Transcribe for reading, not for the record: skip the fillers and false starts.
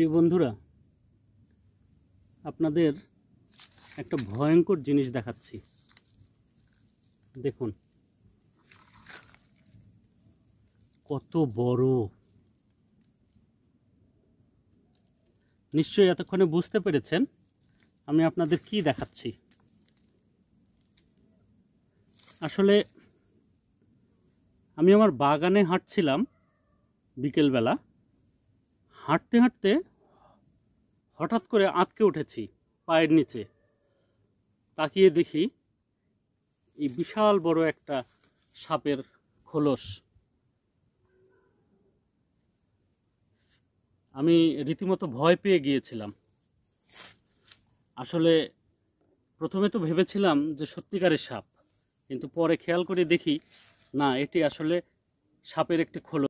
প্রিয় বন্ধুরা, আপনাদের একটা ভয়ঙ্কর জিনিস দেখাচ্ছি। দেখুন কত বড়। নিশ্চয়ই এতক্ষণে বুঝতে পেরেছেন আমি আপনাদের কি দেখাচ্ছি। আসলে আমি আমার বাগানে হাঁটছিলাম বিকেলবেলা। হাঁটতে হাঁটতে হঠাৎ করে আঁতকে উঠেছি পায়ের নিচে। তাকিয়ে দেখি এই বিশাল বড় একটা সাপের খোলস। আমি রীতিমতো ভয় পেয়ে গিয়েছিলাম। আসলে প্রথমে তো ভেবেছিলাম যে সত্যিকারের সাপ, কিন্তু পরে খেয়াল করে দেখি না, এটি আসলে সাপের একটি খোলস।